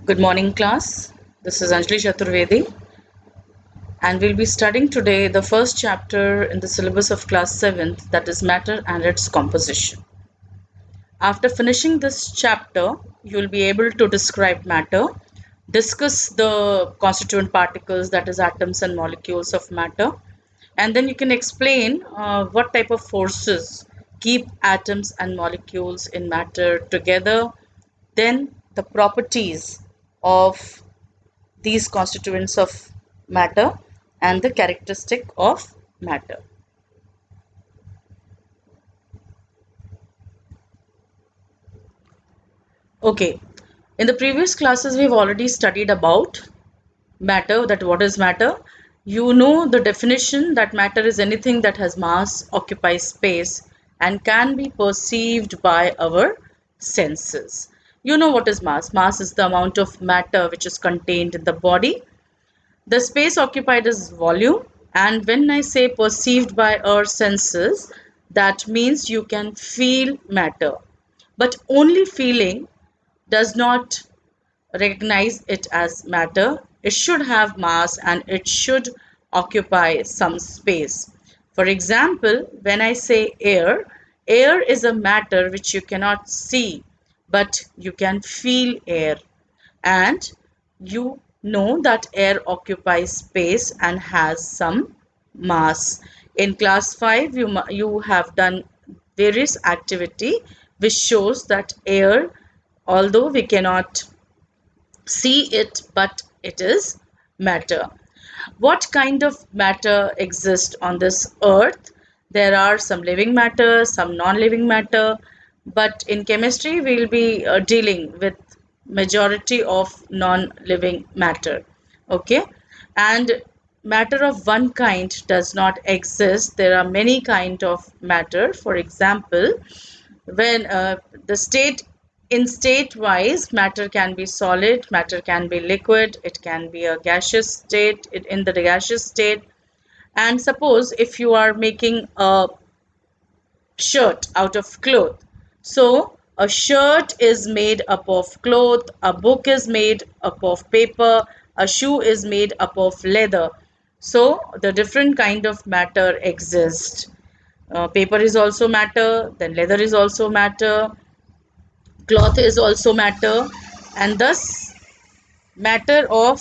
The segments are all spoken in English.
Good morning, class. This is Anjali Chaturvedi, and we'll be studying today the first chapter in the syllabus of class 7th, that is matter and its composition. After finishing this chapter, you'll be able to describe matter, discuss the constituent particles, that is atoms and molecules of matter, and then you can explain what type of forces keep atoms and molecules in matter together, then the properties of these constituents of matter and the characteristic of matter. Okay, in the previous classes we've already studied about matter, that what is matter. You know the definition that matter is anything that has mass, occupies space, and can be perceived by our senses. You know what is mass. Mass is the amount of matter which is contained in the body. The space occupied is volume, and when I say perceived by our senses, that means you can feel matter. But only feeling does not recognize it as matter. It should have mass and it should occupy some space. For example, when I say air, air is a matter which you cannot see, but you can feel air. And you know that air occupies space and has some mass. In class 5, you have done various activity which shows that air, although we cannot see it, but it is matter. What kind of matter exists on this earth? There are some living matter, some non-living matter, but in chemistry we'll be dealing with majority of non-living matter. Okay, and matter of one kind does not exist. There are many kind of matter. For example, when the state in state wise, matter can be solid, matter can be liquid, it can be a gaseous state, in the gaseous state. And suppose if you are making a shirt out of cloth, so a shirt is made up of cloth, a book is made up of paper, a shoe is made up of leather. So the different kind of matter exist. Paper is also matter, then leather is also matter, cloth is also matter, and thus matter of.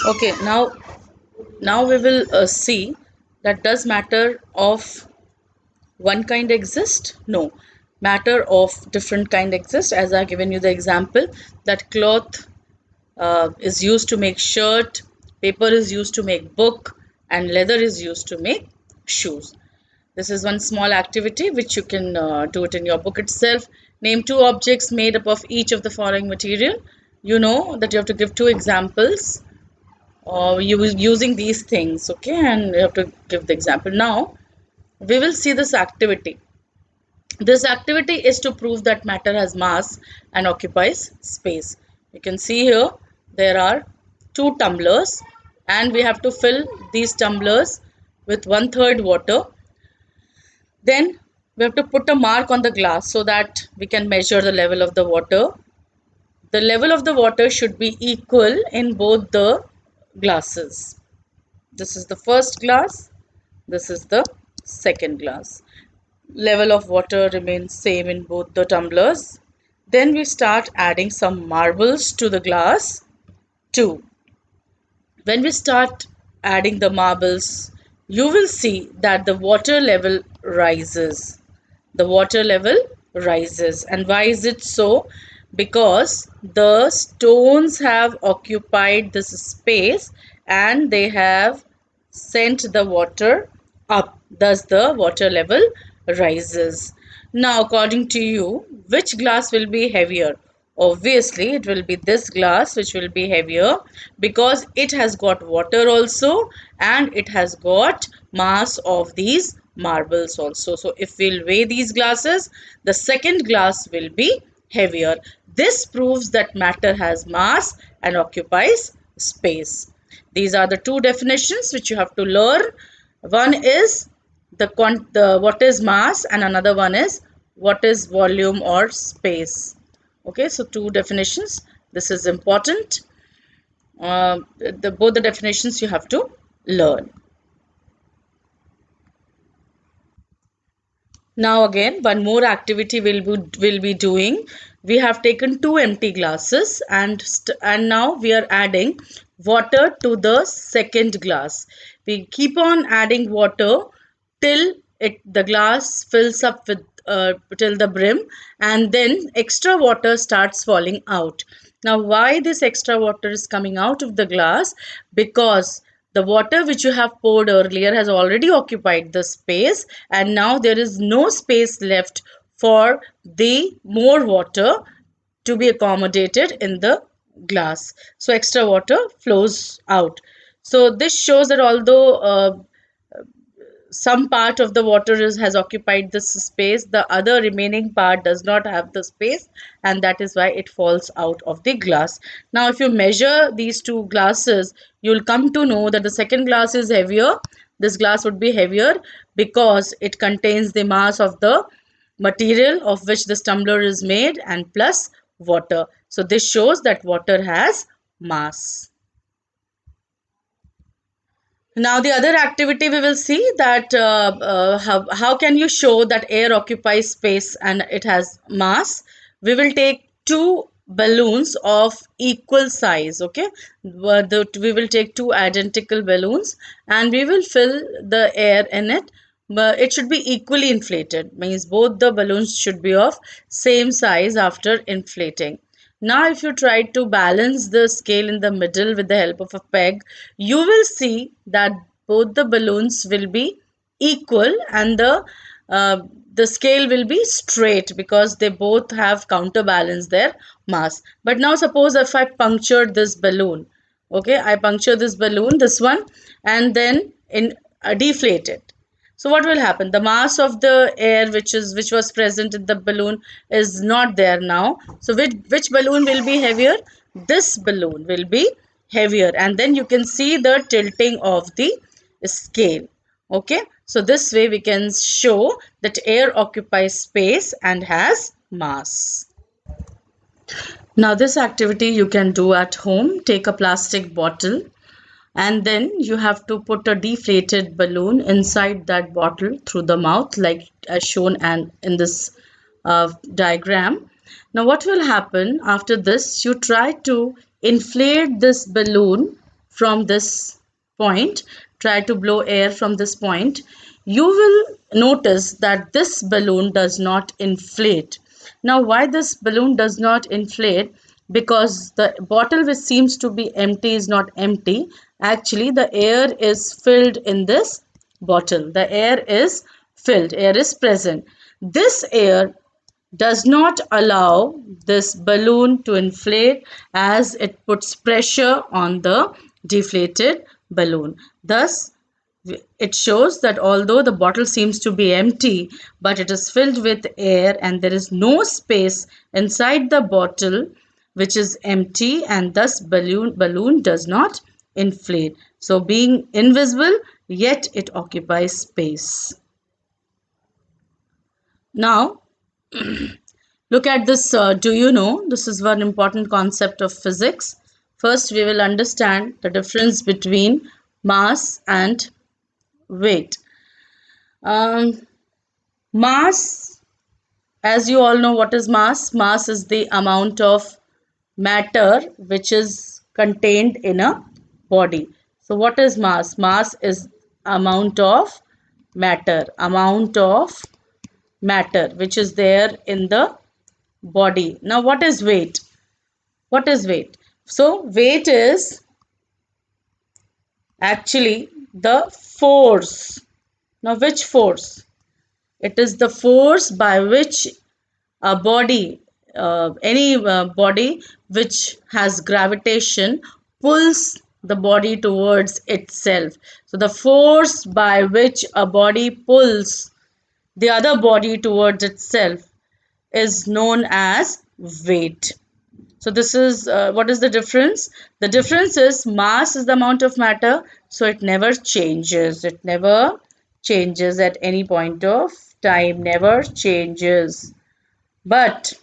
Okay, now we will see that does matter of one kind exist? No, matter of different kind exist. As I given you the example that cloth is used to make shirt, paper is used to make book, and leather is used to make shoes. This is one small activity which you can do it in your book itself. Name two objects made up of each of the following material. You know that you have to give two examples using these things, okay, and you have to give the example. Now we will see this activity. This activity is to prove that matter has mass and occupies space. You can see here there are two tumblers, and we have to fill these tumblers with 1/3 water. Then we have to put a mark on the glass so that we can measure the level of the water. The level of the water should be equal in both the glasses. This is the first glass, this is the second glass. Level of water remains same in both the tumblers. Then we start adding some marbles to the glass too. When we start adding the marbles, you will see that the water level rises. The water level rises. And why is it so? Because the stones have occupied this space and they have sent the water up. Thus, the water level rises. Now, according to you, which glass will be heavier? Obviously, it will be this glass which will be heavier because it has got water also and it has got mass of these marbles also. So, if we'll weigh these glasses, the second glass will be heavier. This proves that matter has mass and occupies space. These are the two definitions which you have to learn. One is the what is mass, and another one is what is volume or space. Okay, so two definitions. This is important. Both the definitions you have to learn. Now again, one more activity we'll be doing. We have taken two empty glasses and now we are adding water to the second glass. We keep on adding water till the glass fills up with till the brim, and then extra water starts falling out. Now, why this extra water is coming out of the glass? Because the water which you have poured earlier has already occupied the space, and now there is no space left for the more water to be accommodated in the glass. So extra water flows out. So this shows that although some part of the water has occupied this space, the other remaining part does not have the space, and that is why it falls out of the glass. Now if you measure these two glasses, you'll come to know that the second glass is heavier. This glass would be heavier because it contains the mass of the material of which this tumbler is made and plus water. So this shows that water has mass. Now, the other activity we will see that how can you show that air occupies space and it has mass. We will take two balloons of equal size, okay? We will take two identical balloons and we will fill the air in it. But it should be equally inflated, means both the balloons should be of same size after inflating. Now, if you try to balance the scale in the middle with the help of a peg, you will see that both the balloons will be equal and the scale will be straight because they both have counterbalance their mass. But now suppose if I punctured this balloon, okay, I puncture this balloon, this one, and then deflate it. So what will happen? The mass of the air which was present in the balloon is not there now. So which balloon will be heavier? This balloon will be heavier, and then you can see the tilting of the scale. Okay, so this way we can show that air occupies space and has mass. Now this activity you can do at home. Take a plastic bottle and then you have to put a deflated balloon inside that bottle through the mouth like as shown and in this diagram. Now what will happen after this? You try to inflate this balloon from this point, try to blow air from this point. You will notice that this balloon does not inflate. Now why this balloon does not inflate? Because the bottle which seems to be empty is not empty. Actually the air is filled in this bottle. The air is filled, air is present. This air does not allow this balloon to inflate as it puts pressure on the deflated balloon. Thus, it shows that although the bottle seems to be empty, but it is filled with air and there is no space inside the bottle which is empty, and thus balloon does not inflate. So being invisible, yet it occupies space. Now, look at this. Do you know? This is one important concept of physics. First, we will understand the difference between mass and weight. Um, Mass, as you all know, what is mass? Mass is the amount of matter which is contained in a body. So, what is mass? Mass is amount of matter which is there in the body. Now, what is weight? What is weight? So, weight is actually the force. Now, which force? It is the force by which a body, any body which has gravitation, pulls the body towards itself. So, the force by which a body pulls the other body towards itself is known as weight. So this is what is the difference? The difference is mass is the amount of matter, so it never changes. It never changes at any point of time, never changes. But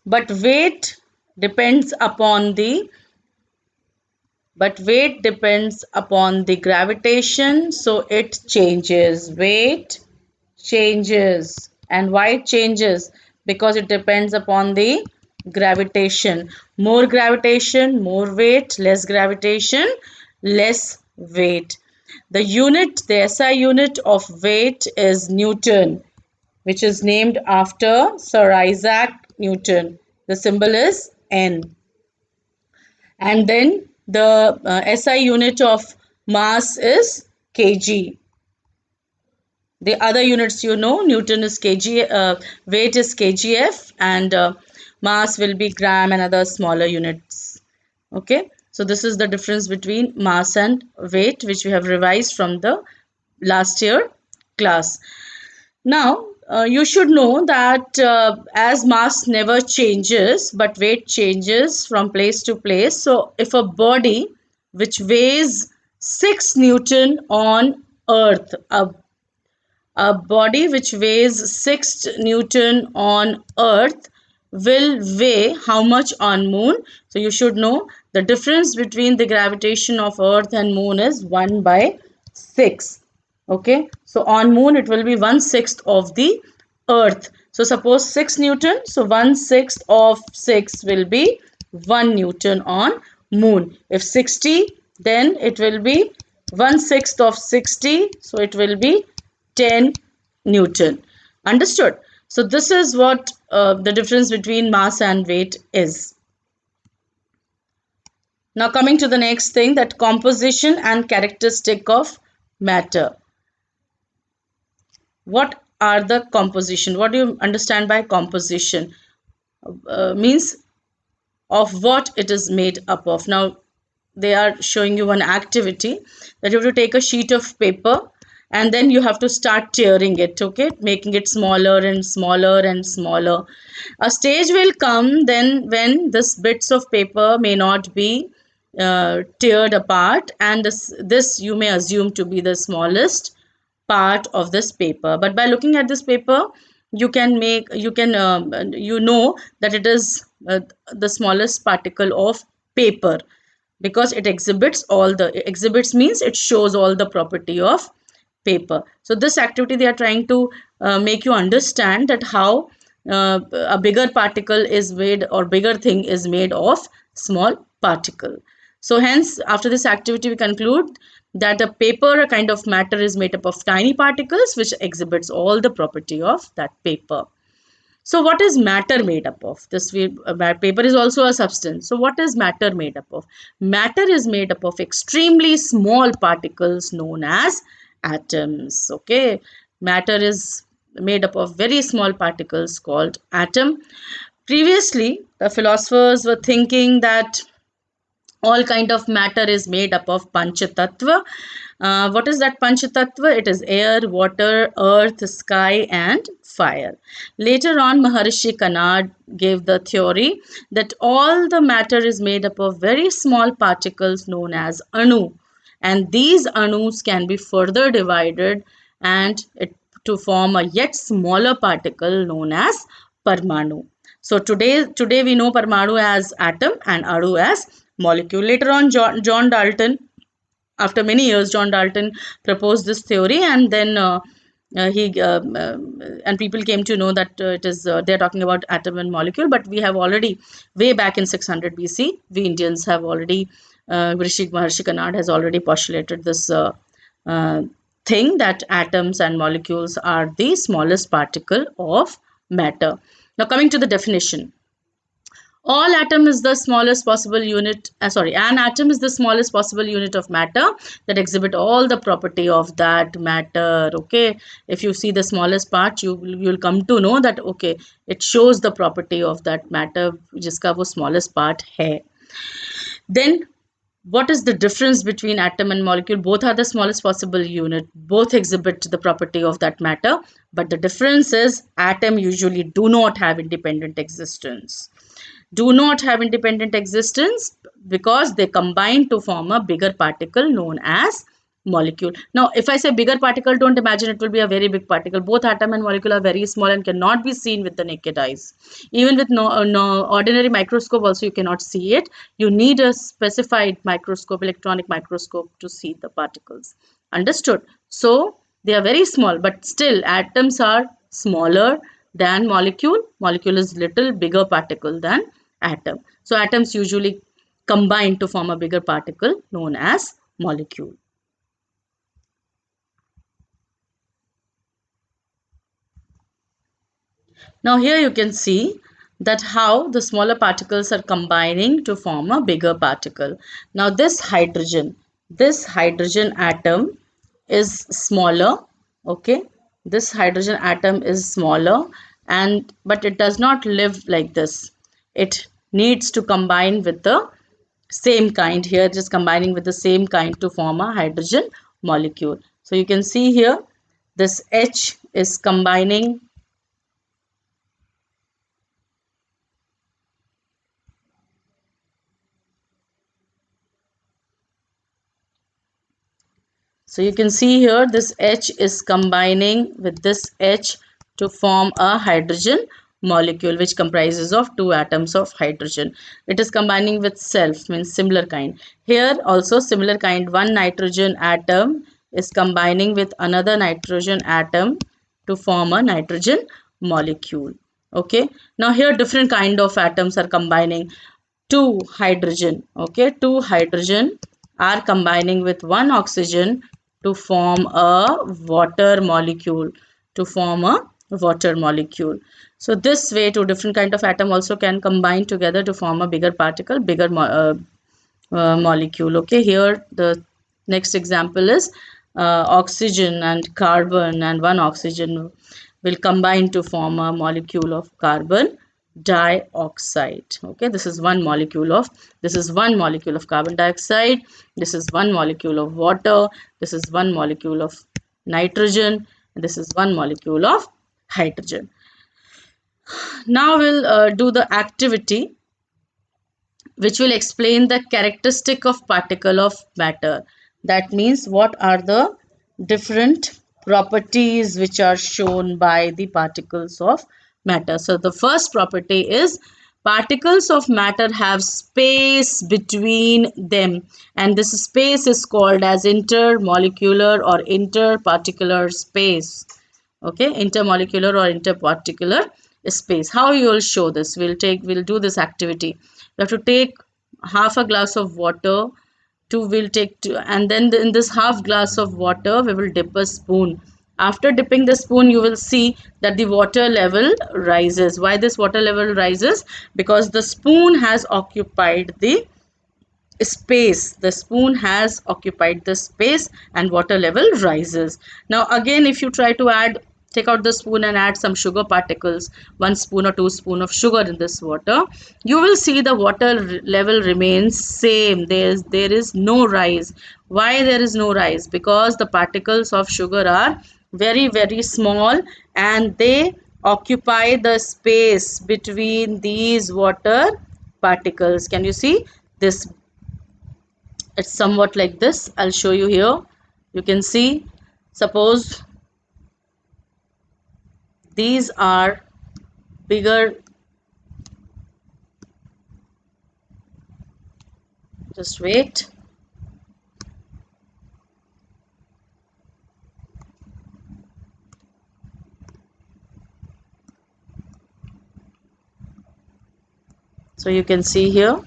but weight depends upon the gravitation, so it changes. Weight changes. And why it changes? Because it depends upon the gravitation. More gravitation, more weight. Less gravitation, less weight. The SI unit of weight is Newton, which is named after Sir Isaac Newton. The symbol is N. And then the SI unit of mass is kg. The other units, Newton is kg, weight is kgf, and mass will be gram and other smaller units. Okay, so this is the difference between mass and weight, which we have revised from the last year class. Now, you should know that as mass never changes, but weight changes from place to place. So, if a body which weighs 6 Newton on Earth, a body which weighs 6 Newton on Earth will weigh how much on Moon? So, you should know the difference between the gravitation of Earth and Moon is 1 by 6. Okay, so on Moon it will be 1/6 of the Earth. So suppose 6 Newton, so 1/6 of 6 will be 1 Newton on Moon. If 60, then it will be 1/6 of 60, so it will be 10 Newton. Understood? So this is what the difference between mass and weight is. Now coming to the next thing, that composition and characteristic of matter. What are the composition? What do you understand by composition? Means of what it is made up of. Now they are showing you one activity that you have to take a sheet of paper and then you have to start tearing it, okay, making it smaller and smaller and smaller. A stage will come then when this bits of paper may not be teared apart, and this you may assume to be the smallest part of this paper. But by looking at this paper, you can know that it is the smallest particle of paper, because it exhibits means it shows all the property of paper. So this activity they are trying to make you understand that how a bigger particle is made, or bigger thing is made of small particle. So hence after this activity we conclude that a paper, a kind of matter, is made up of tiny particles which exhibits all the property of that paper. So what is matter made up of? Paper is also a substance. So what is matter made up of? Matter is made up of extremely small particles known as atoms. Okay, matter is made up of very small particles called atom. Previously, the philosophers were thinking that all kind of matter is made up of panchatattva. What is that panchatattva? It is air, water, earth, sky and fire. Later on, Maharishi Kanad gave the theory that all the matter is made up of very small particles known as anu, and these anus can be further divided and to form a yet smaller particle known as parmanu. So today we know parmanu as atom and anu as molecule. Later on, John Dalton, after many years, John Dalton proposed this theory, and then and people came to know that they're talking about atom and molecule. But we have already, way back in 600 BC, we Indians have already, Maharishi Kanad has already postulated this thing that atoms and molecules are the smallest particle of matter. Now coming to the definition. An atom is the smallest possible unit of matter that exhibit all the property of that matter. Okay, if you see the smallest part, you'll come to know that okay, it shows the property of that matter जिसका वो smallest part है. Then what is the difference between atom and molecule? Both are the smallest possible unit. Both exhibit the property of that matter, but the difference is atom usually do not have independent existence. Because they combine to form a bigger particle known as molecule. Now, if I say bigger particle, don't imagine it will be a very big particle. Both atom and molecule are very small and cannot be seen with the naked eyes. Even with no ordinary microscope also you cannot see it. You need a specified microscope, electronic microscope, to see the particles. Understood? So they are very small, but still atoms are smaller than molecule. Molecule is little bigger particle than atom. So atoms usually combine to form a bigger particle known as molecule. Now here you can see that how the smaller particles are combining to form a bigger particle. Now this hydrogen atom is smaller, okay? This hydrogen atom is smaller, and but it does not live like this. It needs to combine with the same kind. Here it is combining with the same kind to form a hydrogen molecule. So you can see here this H is combining. So you can see here this H is combining with this H to form a hydrogen molecule which comprises of two atoms of hydrogen. It is combining with self, means similar kind. Here also similar kind, one nitrogen atom is combining with another nitrogen atom to form a nitrogen molecule. Okay. Now here different kind of atoms are combining. Two hydrogen, okay, two hydrogen are combining with one oxygen to form a water molecule, to form a water molecule. So this way two different kind of atom also can combine together to form a bigger particle, bigger molecule. Okay, here the next example is oxygen and carbon, and one oxygen will combine to form a molecule of carbon dioxide. Okay, this is one molecule of carbon dioxide, this is one molecule of water, this is one molecule of nitrogen, and this is one molecule of hydrogen. Now we'll do the activity which will explain the characteristic of particle of matter. That means what are the different properties which are shown by the particles of matter. So the first property is particles of matter have space between them, and this space is called as intermolecular or interparticular space. Okay, intermolecular or interparticular space. How you will show this? We'll do this activity. You have to take half a glass of water. We'll take two, and then in this half glass of water we will dip a spoon. After dipping the spoon, you will see that the water level rises. Why this water level rises? Because the spoon has occupied the space. The spoon has occupied the space and water level rises. Now again, if you try to take out the spoon and add some sugar particles, 1 spoon or 2 spoon of sugar in this water, you will see the water level remains same. There is no rise. Why there is no rise? Because the particles of sugar are very small and they occupy the space between these water particles. Can you see this? It's somewhat like this. I'll show you here. You can see, suppose these are bigger. Just wait. So you can see here,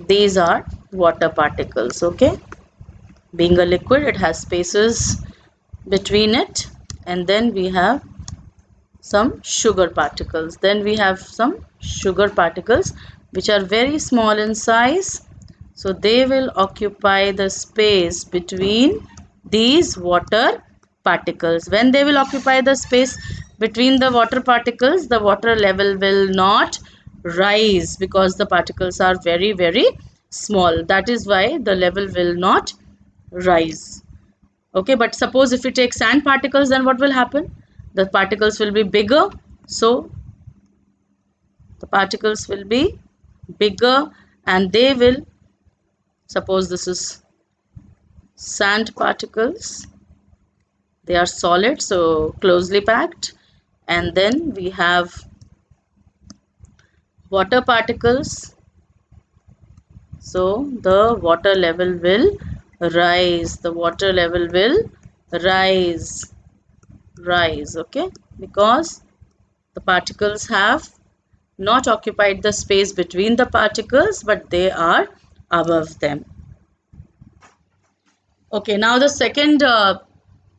these are water particles. Okay, being a liquid, it has spaces between it, and then we have some sugar particles. Then we have some sugar particles which are very small in size, so they will occupy the space between these water particles. When they will occupy the space between the water particles, the water level will not rise because the particles are very small. That is why the level will not rise. Okay, but suppose if we take sand particles, then what will happen? The particles will be bigger. So the particles will be bigger and they will, suppose this is sand particles, they are solid, so closely packed, and then we have water particles, so the water level will rise, the water level will rise, okay, because the particles have not occupied the space between the particles, but they are above them. Okay, now the second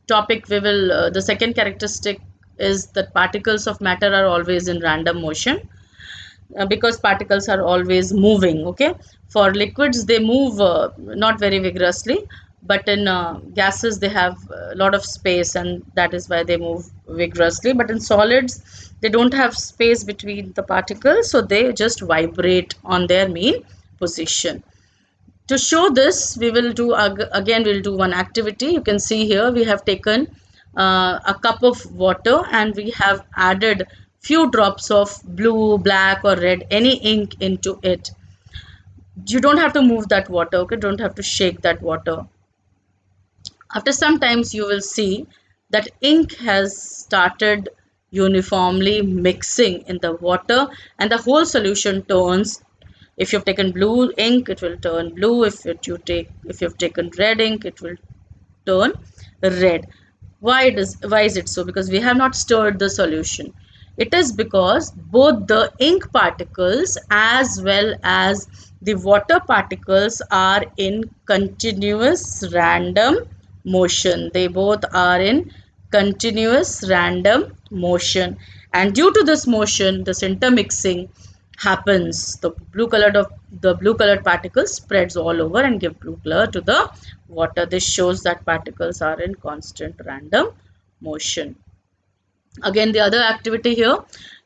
topic we will, the second characteristic is that particles of matter are always in random motion, because particles are always moving. Okay, for liquids they move not very vigorously, but in gases they have a lot of space, and that is why they move vigorously. But in solids they don't have space between the particles, so they just vibrate on their mean position. To show this, we will do again, we'll do one activity. You can see here we have taken a cup of water, and we have added few drops of blue, black or red, any ink into it. You don't have to move that water, okay, don't have to shake that water. After some times you will see that ink has started uniformly mixing in the water, and the whole solution turns. If you've taken blue ink, it will turn blue. If you've taken red ink, it will turn red. Why is it so? Because we have not stirred the solution. It is because both the ink particles as well as the water particles are in continuous random motion. They both are in continuous random motion, and due to this motion, this intermixing happens. The blue colored particles spreads all over and give blue color to the water. This shows that particles are in constant random motion. Again, the other activity here,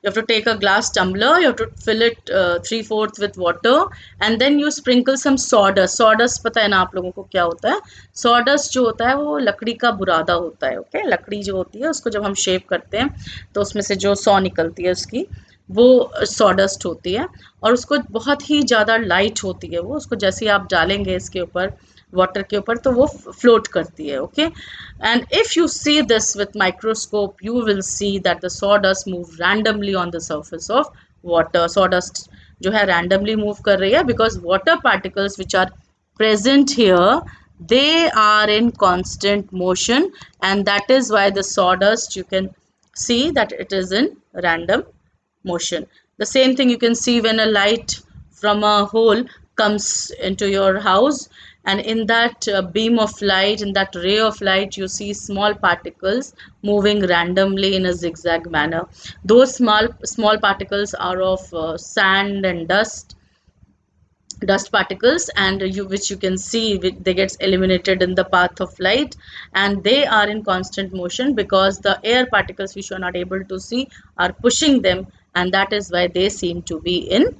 you have to take a glass tumbler, you have to fill it 3/4 with water, and then you sprinkle some sawdust. Sawdust पता है ना आप लोगों को क्या होता है? Sawdust जो होता है वो लकड़ी का बुरादा होता है. ओके, लकड़ी जो होती है उसको जब हम शेप करते हैं तो उसमें से जो सौ निकलती है उसकी, वो सॉडस्ट होती है, और उसको बहुत ही ज़्यादा लाइट होती है वो, उसको जैसे ही आप डालेंगे इसके ऊपर, वाटर के ऊपर, तो वो फ्लोट करती है. Okay, and if you see this with microscope you will see that the sawdust move randomly on the surface of water. Sawdust जो है रैंडमली मूव कर रही है, because water particles which are present here, they are in constant motion, and that is why the sawdust, you can see that it is in random motion. The same thing you can see when a light from a hole comes into your house, and in that beam of light, in that ray of light, you see small particles moving randomly in a zigzag manner. Those small particles are of sand and dust particles, and which you can see they gets eliminated in the path of light, and they are in constant motion because the air particles which you are not able to see are pushing them, and that is why they seem to be in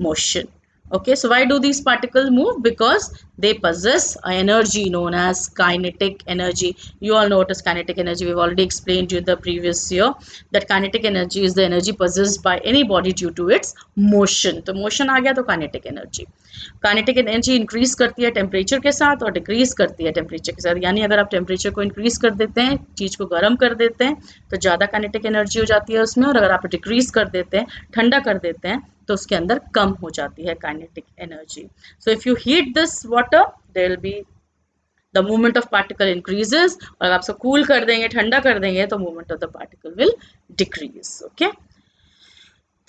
motion. Okay, so why do these particles move? Because they possess energy known as kinetic energy. You all know what is kinetic energy. We've already explained you in the previous year that kinetic energy is the energy possessed by any body due to its motion. तो motion आ गया तो kinetic energy. Kinetic energy increase करती है temperature के साथ और decrease करती है टेम्परेचर के साथ. यानी अगर आप टेम्परेचर को इंक्रीज कर देते हैं, चीज़ को गर्म कर देते हैं, तो ज़्यादा काइनेटिक एनर्जी हो जाती है उसमें, और अगर आप डिक्रीज कर देते हैं, ठंडा कर देते हैं, तो उसके अंदर कम हो जाती है kinetic energy. So if you heat this water there will be the movement of particle increases, और आप उसको कूल कर देंगे, ठंडा कर देंगे, तो movement of the particle will decrease. Okay,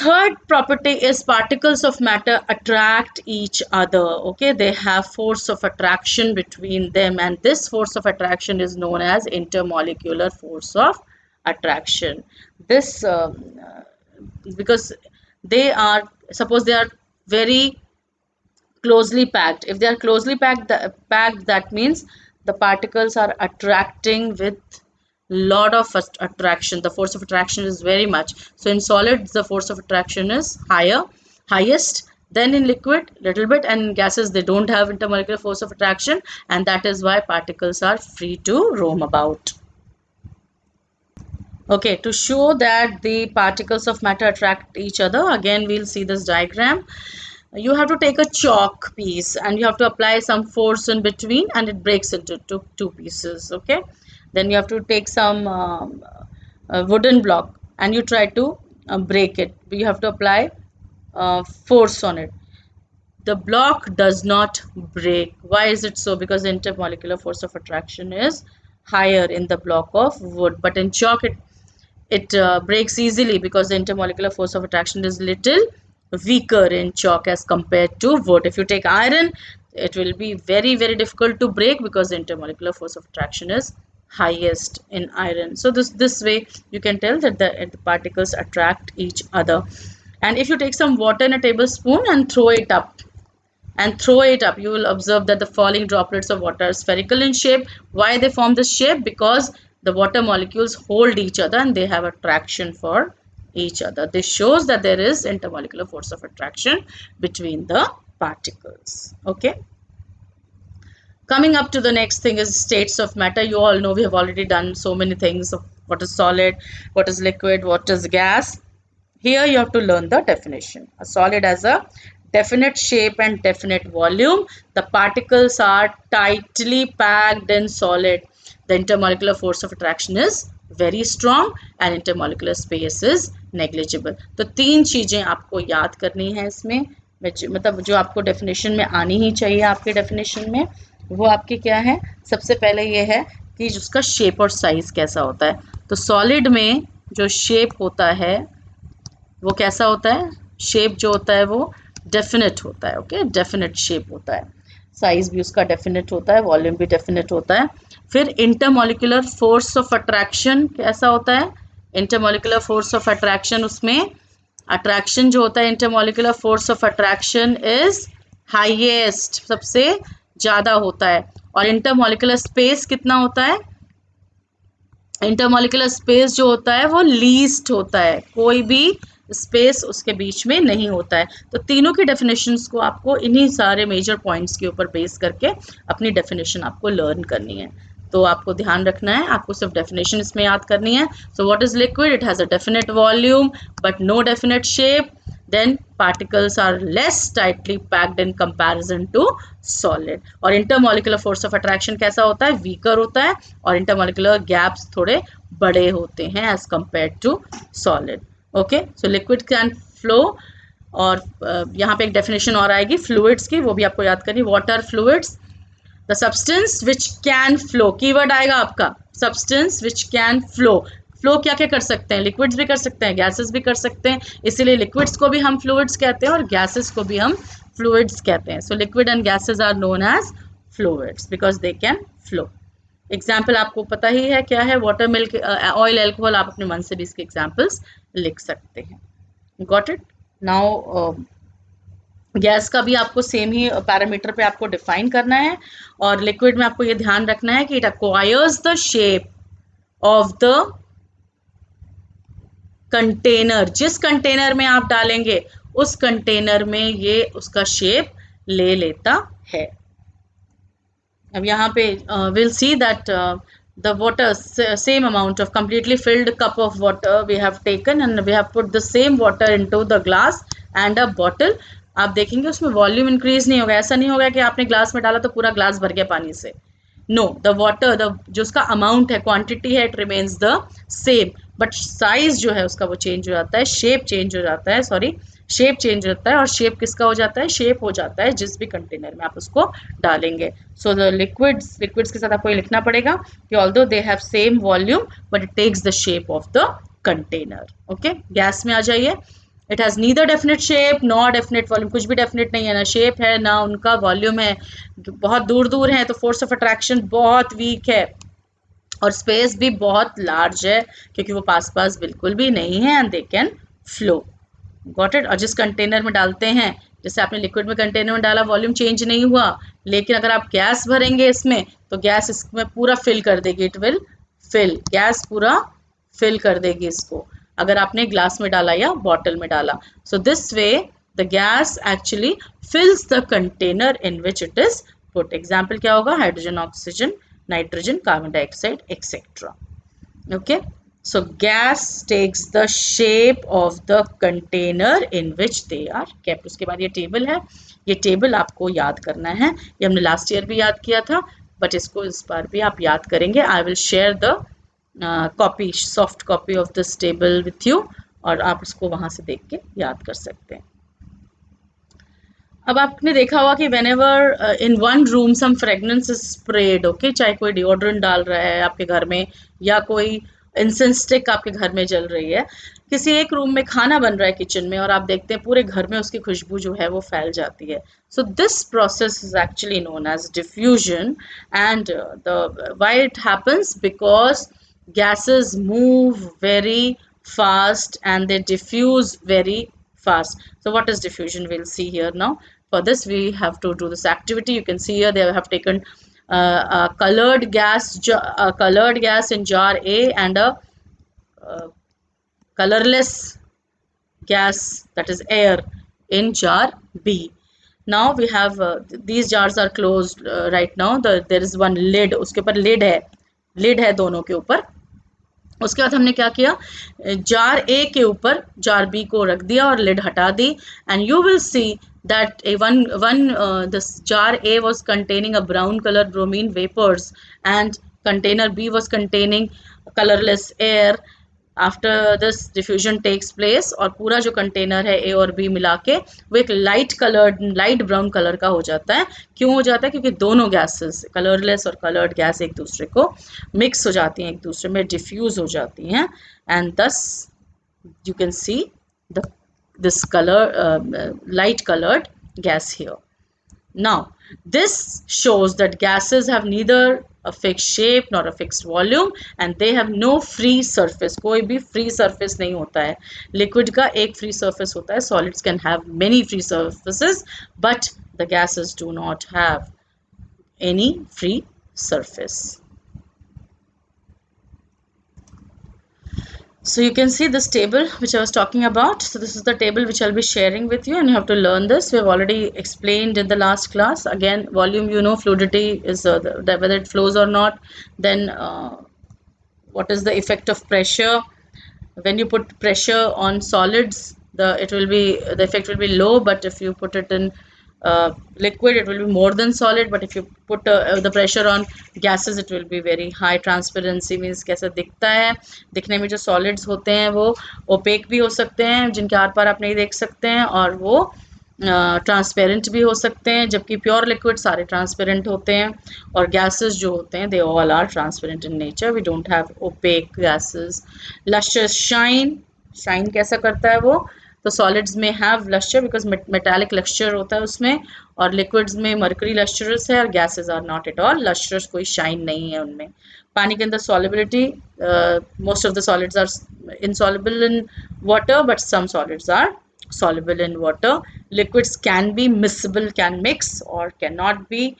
third property is particles of matter attract each other. Okay, they have force of attraction between them, and this force of attraction is known as intermolecular force of attraction. This because they are, suppose they are very closely packed. If they are closely packed, that means the particles are attracting with lot of attraction. The force of attraction is very much. So in solids the force of attraction is highest, then in liquid little bit, and in gases they don't have intermolecular force of attraction, and that is why particles are free to roam about. Okay, to show that the particles of matter attract each other, again we'll see this diagram. you have to take a chalk piece and you have to apply some force in between and it breaks into two pieces. Okay, then you have to take some wooden block and you try to break it. You have to apply force on it. The block does not break. Why is it so? Because the intermolecular force of attraction is higher in the block of wood, but in chalk it breaks easily because the intermolecular force of attraction is little weaker in chalk as compared to wood. If you take iron, it will be very difficult to break because the intermolecular force of attraction is highest in iron. So this way you can tell that the particles attract each other. And if you take some water in a tablespoon and throw it up, you will observe that the falling droplets of water are spherical in shape. Why they form this shape? Because the water molecules hold each other and they have attraction for each other. This shows that there is intermolecular force of attraction between the particles. Okay. Coming up to the next thing is states of matter. You all know we have already done so many things of what is solid, what is liquid, what is gas. Here you have to learn the definition. A solid has a definite shape and definite volume. The particles are tightly packed in solid. The intermolecular force of attraction is very strong and intermolecular space is negligible. तो तीन चीजें आपको याद करनी है इसमें, मतलब जो आपको डेफिनेशन में आनी ही चाहिए आपके डेफिनेशन में, वो आपके क्या है? सबसे पहले ये है कि उसका शेप और साइज कैसा होता है. तो सॉलिड में जो शेप होता है वो कैसा होता है? शेप जो होता है वो डेफिनेट होता है. ओके, डेफिनेट शेप होता है. साइज भी उसका डेफिनेट होता है, वॉल्यूम भी डेफिनेट होता है. फिर इंटरमोलिकुलर फोर्स ऑफ अट्रैक्शन कैसा होता है? इंटरमोलिकुलर फोर्स ऑफ अट्रैक्शन, उसमें अट्रैक्शन जो होता है, intermolecular force of attraction is highest, सबसे ज़्यादा होता है. और इंटरमोलिकुलर स्पेस कितना होता है? इंटरमोलिकुलर स्पेस जो होता है वो लीस्ट होता है, कोई भी स्पेस उसके बीच में नहीं होता है. तो तीनों की डेफिनेशंस को आपको इन्हीं सारे मेजर पॉइंट्स के ऊपर बेस करके अपनी डेफिनेशन आपको लर्न करनी है. तो आपको ध्यान रखना है, आपको सिर्फ डेफिनेशन इसमें याद करनी है. So what is liquid? It has a definite volume but no definite shape. Then particles are less tightly packed in comparison to solid. और intermolecular force of attraction कैसा होता है? Weaker होता है और intermolecular gaps थोड़े बड़े होते हैं as compared to solid. Okay, so liquid can flow. और यहाँ पे एक definition और आएगी fluids की, वो भी आपको याद करनी. Water fluids, the substance which can flow. Keyword आएगा आपका substance which can flow. Flow क्या क्या कर सकते हैं? लिक्विड्स भी कर सकते हैं, गैसेस भी कर सकते हैं. इसीलिए लिक्विड्स को भी हम फ्लूइड्स कहते हैं और गैसेस को भी हम फ्लूइड्स कहते हैं. So liquid and gases are known as fluids because they can flow. Example आपको पता ही है क्या है? Water, milk, oil, alcohol. आप अपने मन से भी इसके एग्जाम्पल्स लिख सकते हैं. Got it? नाउ गैस का भी आपको सेम ही पैरामीटर पे आपको डिफाइन करना है. और लिक्विड में आपको ये ध्यान रखना है कि it acquires the shape of the container. जिस कंटेनर में आप डालेंगे उस कंटेनर में ये उसका शेप ले लेता है. अब यहाँ पे will see that the water, same amount of completely filled cup of water we have taken and we have put the same water into the glass and a bottle. आप देखेंगे उसमें वॉल्यूम इंक्रीज नहीं होगा. ऐसा नहीं होगा कि आपने ग्लास में डाला तो पूरा ग्लास भर गया पानी से. नो, द वाटर, जो उसका अमाउंट है, क्वांटिटी है, it remains the same but size जो है उसका वो चेंज हो जाता है, शेप चेंज हो जाता है. सॉरी, शेप चेंज होता है. और शेप किसका हो जाता है? शेप हो जाता है जिस भी कंटेनर में आप उसको डालेंगे. सो द लिक्विड्स के साथ आपको ये लिखना पड़ेगा कि although they have same volume but it takes the shape of the container. Okay, gas में आ जाइए. It has neither definite shape nor definite volume. कुछ भी डेफिनेट नहीं है, ना शेप है ना उनका वॉल्यूम है. बहुत दूर दूर हैं तो फोर्स ऑफ अट्रैक्शन बहुत वीक है और स्पेस भी बहुत लार्ज है क्योंकि वो पास पास बिल्कुल भी नहीं है and they can flow. Got it? और जिस कंटेनर में डालते हैं, जैसे आपने लिक्विड में कंटेनर में डाला, वॉल्यूम चेंज नहीं हुआ, लेकिन अगर आप गैस भरेंगे इसमें तो गैस इसमें पूरा फिल कर देगी. इट विल फिल, गैस पूरा फिल कर देगी इसको, अगर आपने ग्लास में डाला या बॉटल में डाला. So this way the gas actually फिल्स the container in which it is put. Example क्या होगा? Hydrogen, oxygen, nitrogen, carbon dioxide, etcetera. Okay, So gas takes the shape of the container in which they are kept. उसके बाद ये table है, ये table आपको याद करना है, ये हमने लास्ट ईयर भी याद किया था, बट इसको इस बार भी आप याद करेंगे. I will share the copy, soft copy of this table with you, और आप उसको वहाँ से देख के याद कर सकते हैं. अब आपने देखा होगा कि whenever in one room some fragrance is spread, okay, चाहे कोई डिओड्रेंट डाल रहा है आपके घर में या कोई इंसेंस स्टिक आपके घर में जल रही है, किसी एक रूम में खाना बन रहा है किचन में और आप देखते हैं पूरे घर में उसकी खुशबू जो है वो फैल जाती है. So this process is actually known as diffusion. And the why it happens, because gases move very fast and they diffuse very fast. So what is diffusion? We'll see here now. For this we have to do this activity. You can see here they have taken a colored gas in jar A and a colorless gas, that is air, in jar B. Now we have these jars are closed right now. There is one lid, उसके ऊपर lid है दोनों के ऊपर. उसके बाद हमने क्या किया, जार ए के ऊपर जार बी को रख दिया और लिड हटा दी. And you will see that this jar A was containing a brown color bromine vapors and container B was containing colorless air. After this diffusion takes place और पूरा जो कंटेनर है ए और बी मिला के वो एक लाइट ब्राउन कलर का हो जाता है. क्यों हो जाता है? क्योंकि दोनों गैसेस, कलरलेस और कलर्ड गैस, एक दूसरे को मिक्स हो जाती हैं, एक दूसरे में डिफ्यूज हो जाती हैं. एंड दस you can see this light colored gas here. Now this shows that gases have neither a fixed shape nor a fixed volume and they have no free surface. कोई भी free surface नहीं होता है. Liquid का एक free surface होता है. Solids can have many free surfaces but the gases do not have any free surface. So you can see this table which I was talking about. So this is the table which I'll be sharing with you and you have to learn this. We have already explained in the last class. Again, volume, you know, fluidity is whether it flows or not. Then what is the effect of pressure? When you put pressure on solids, the effect will be low, but if you put it in liquid it will be more than solid. But if you put the pressure on gases it will be very high. Transparency means कैसा दिखता है, दिखने में जो solids होते हैं वो opaque भी हो सकते हैं, जिनके आर पार आप नहीं देख सकते हैं, और वो ट्रांसपेरेंट भी हो सकते हैं, जबकि प्योर लिक्विड सारे ट्रांसपेरेंट होते हैं. और गैसेस जो होते हैं they all are transparent in nature. We don't have opaque gases. Lustrous shine कैसा करता है वो? तो सॉलिड्स में have lustre because metallic lustre होता है उसमें, और लिक्विड्स में मर्करी लस्टरस है, और gases are not at all lustrous, कोई शाइन नहीं है उनमें. पानी के अंदर solubility, most of the solids are insoluble in water but some solids are soluble in water. Liquids can be miscible, can mix or cannot be,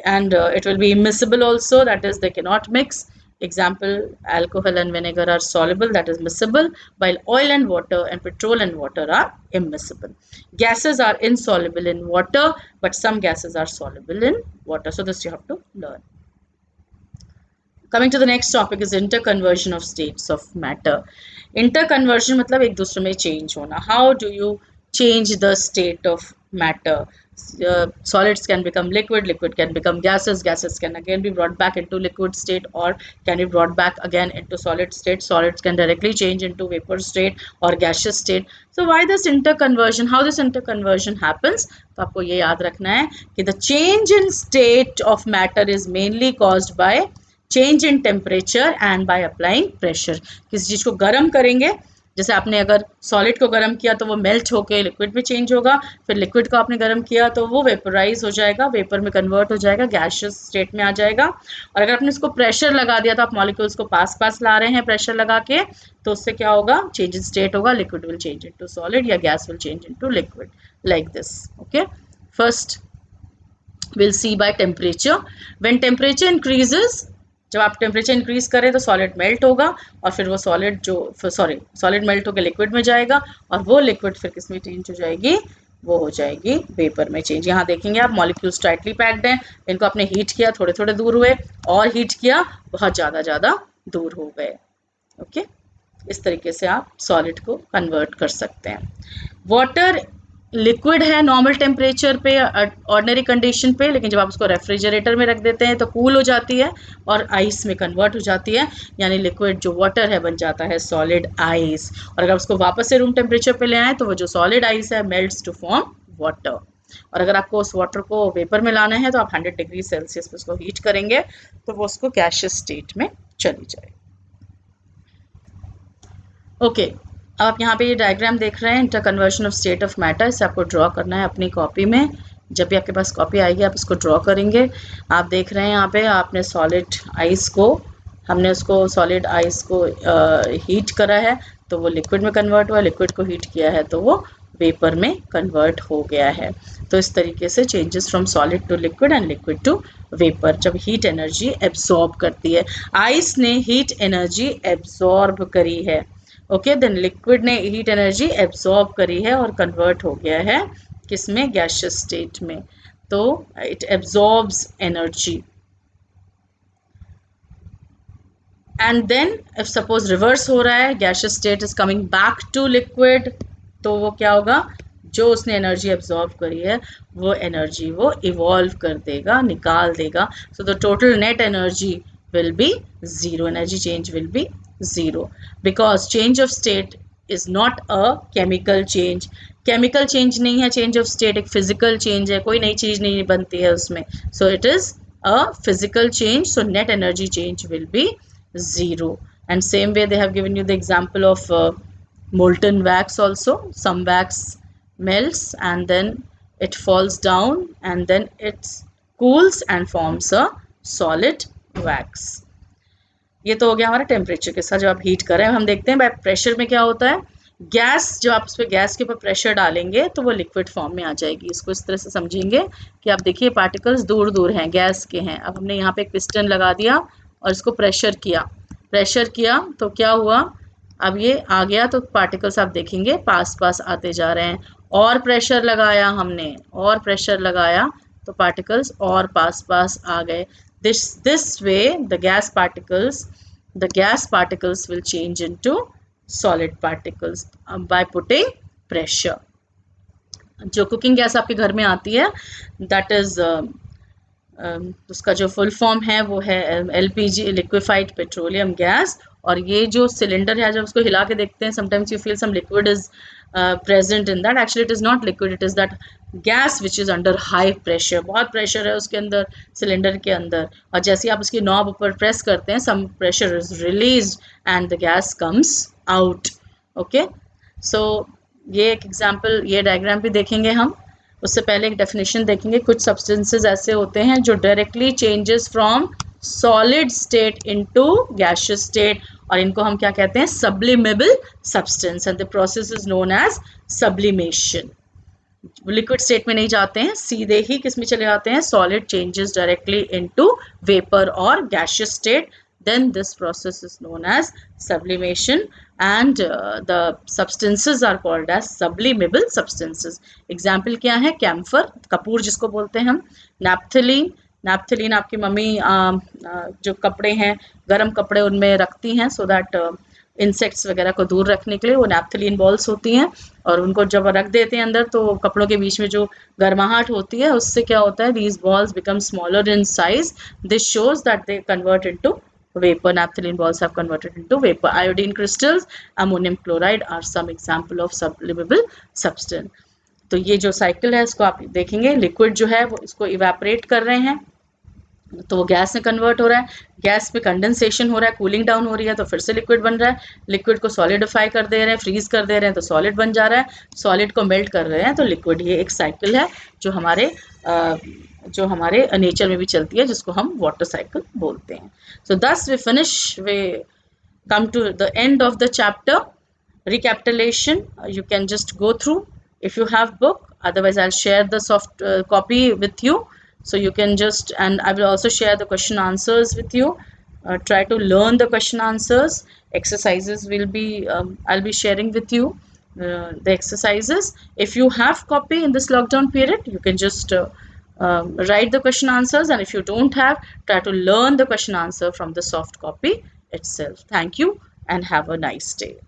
and it will be immiscible also, that is they cannot mix. Example, alcohol and vinegar are soluble, that is miscible, while oil and water and petrol and water are immiscible. Gases are insoluble in water but some gases are soluble in water. So this you have to learn. Coming to the next topic is interconversion of states of matter. Interconversion मतलब एक दूसरे में change होना. How do you change the state of matter? Solids can become liquid, liquid can become gases, gases can again be brought back into liquid state or can be brought back again into solid state. Solids can directly change into vapor state or gaseous state. So why this interconversion? How this interconversion happens? तो आपको ये याद रखना है कि the change in state of matter is mainly caused by change in temperature and by applying pressure. किसी चीज़ को गर्म करेंगे, जैसे आपने अगर सॉलिड को गर्म किया तो वो मेल्ट होकर लिक्विड में चेंज होगा, फिर लिक्विड को आपने गर्म किया तो वो वेपराइज हो जाएगा, वेपर में कन्वर्ट हो जाएगा, गैसियस स्टेट में आ जाएगा. और अगर आपने इसको प्रेशर लगा दिया तो आप मॉलिक्यूल्स को पास पास ला रहे हैं प्रेशर लगा के, तो उससे क्या होगा? चेंज इन स्टेट होगा. Liquid will change into solid या gas will change into liquid, like this. Okay, first will see by temperature. When temperature increases, जब आप टेम्परेचर इंक्रीज करें तो सॉलिड मेल्ट होगा और फिर वो सॉलिड मेल्ट होकर लिक्विड में जाएगा और वो लिक्विड फिर किस में चेंज हो जाएगी? वो हो जाएगी वेपर में चेंज. यहाँ देखेंगे आप मॉलिक्यूल्स टाइटली पैक्ड हैं, इनको आपने हीट किया, थोड़े थोड़े दूर हुए, और हीट किया, बहुत ज़्यादा दूर हो गए। ओके, इस तरीके से आप सॉलिड को कन्वर्ट कर सकते हैं। वाटर लिक्विड है नॉर्मल टेम्परेचर पे, ऑर्डिनरी कंडीशन पे, लेकिन जब आप उसको रेफ्रिजरेटर में रख देते हैं तो कूल हो जाती है और आइस में कन्वर्ट हो जाती है, यानी लिक्विड जो वाटर है बन जाता है सॉलिड आइस। और अगर उसको वापस से रूम टेम्परेचर पे ले आए तो वो जो सॉलिड आइस है मेल्ट्स टू फॉर्म वाटर। और अगर आपको उस वाटर को वेपर में लाना है तो आप 100 डिग्री सेल्सियस पे उसको हीट करेंगे तो वो उसको गैशियस स्टेट में चली जाएगी। ओके, अब आप यहाँ पे ये डायग्राम देख रहे हैं, inter conversion of state of matter. इसे आपको ड्रॉ करना है अपनी कॉपी में। जब भी आपके पास कॉपी आएगी आप इसको ड्रॉ करेंगे। आप देख रहे हैं यहाँ पे आपने सॉलिड आइस को, हमने उसको सॉलिड आइस को हीट करा है तो वो लिक्विड में कन्वर्ट हुआ, लिक्विड को हीट किया है तो वो वेपर में कन्वर्ट हो गया है। तो इस तरीके से changes from solid to liquid and liquid to vapour, जब हीट एनर्जी एब्जॉर्ब करती है। आइस ने हीट एनर्जी एब्जॉर्ब करी है। ओके, देन लिक्विड ने हीट एनर्जी एब्जॉर्ब करी है और कन्वर्ट हो गया है किसमें, गैशियस स्टेट में। तो it absorbs energy. And then if suppose reverse हो रहा है, gaseous state is coming back to liquid, तो वो क्या होगा, जो उसने एनर्जी एब्जॉर्ब करी है वो एनर्जी वो इवॉल्व कर देगा, निकाल देगा। So the total net energy will be zero, energy change will be zero, because change of state is not a chemical change। chemical change नहीं है change of state, एक physical change है, कोई नई चीज नहीं बनती है उसमें। so it is a physical change, so net energy change will be zero। and same way they have given you the example of molten wax also। some wax melts and then it falls down and then it cools and forms a solid wax। ये तो हो गया हमारा temperature के साथ जब आप heat कर रहे हैं। हम देखते हैं बाय प्रेशर में क्या होता है। गैस, जब आप उस पर गैस के ऊपर प्रेशर डालेंगे तो वो लिक्विड फॉर्म में आ जाएगी। इसको इस तरह से समझेंगे कि आप देखिए पार्टिकल्स दूर दूर हैं, गैस के हैं। अब हमने यहाँ पे एक पिस्टन लगा दिया और इसको प्रेशर किया, प्रेशर किया तो क्या हुआ, अब ये आ गया तो पार्टिकल्स आप देखेंगे पास पास आते जा रहे हैं। और प्रेशर लगाया हमने, और प्रेशर लगाया तो पार्टिकल्स और पास पास आ गए। this way the gas particles will change into solid particles by putting pressure। जो कुकिंग गैस आपके घर में आती है दैट इज उसका जो फुल फॉर्म है वो है एलपीजी, लिक्विफाइड पेट्रोलियम गैस। और ये जो सिलेंडर है जब उसको हिला के देखते हैं sometimes you feel some liquid is present in that, actually it is not liquid, it is that gas which is under high pressure। बहुत प्रेशर है उसके अंदर, सिलेंडर के अंदर, और जैसे आप उसकी नॉब ऊपर प्रेस करते हैं some pressure is released and the gas comes out। okay, so ये एक एग्जांपल, ये डायग्राम भी देखेंगे हम। उससे पहले एक डेफिनेशन देखेंगे। कुछ सब्सटेंसेस ऐसे होते हैं जो directly changes from solid state into gaseous state, और इनको हम क्या कहते हैं, sublimable substance, and the process is known as sublimation. Liquid state में नहीं जाते हैं, सीधे ही किस में चले जाते हैं, solid changes directly into vapour और gaseous state, then this process is known as sublimation, and the substances are called as sublimable substances। example क्या है, कैम्फर, कपूर जिसको बोलते हैं हम, नैप्थलीन, नैप्थलीन आपकी मम्मी जो कपड़े हैं, गर्म कपड़े उनमें रखती हैं सो दैट इंसेक्ट्स वगैरह को दूर रखने के लिए, वो नैप्थलीन बॉल्स होती हैं, और उनको जब रख देते हैं अंदर तो कपड़ों के बीच में जो गर्माहट होती है उससे क्या होता है, these balls become smaller in size। this shows that they convert into vapor। naphthalene balls have converted into vapor। iodine crystals, ammonium chloride are some example of sublimable substance। तो ये जो साइकिल है इसको आप देखेंगे, लिक्विड जो है वो इसको इवेपोरेट कर रहे हैं तो वो गैस में कन्वर्ट हो रहा है, गैस पे कंडेंसेशन हो रहा है, कूलिंग डाउन हो रही है तो फिर से लिक्विड बन रहा है, लिक्विड को सॉलिडिफाई कर दे रहे हैं, फ्रीज कर दे रहे हैं तो सॉलिड बन जा रहा है, सॉलिड को मेल्ट कर रहे हैं तो लिक्विड। ये एक साइकिल है जो हमारे नेचर में भी चलती है, जिसको हम वाटर साइकिल बोलते हैं। सो दस we come to the end of the chapter। recapitulation, you can just go through if you have book, otherwise I'll share the soft copy with you, so you can just, and I will also share the question answers with you। try to learn the question answers, exercises will be I'll be sharing with you the exercises। if you have copy in this lockdown period you can just write the question answers, and if you don't have, try to learn the question answer from the soft copy itself. Thank you and have a nice day.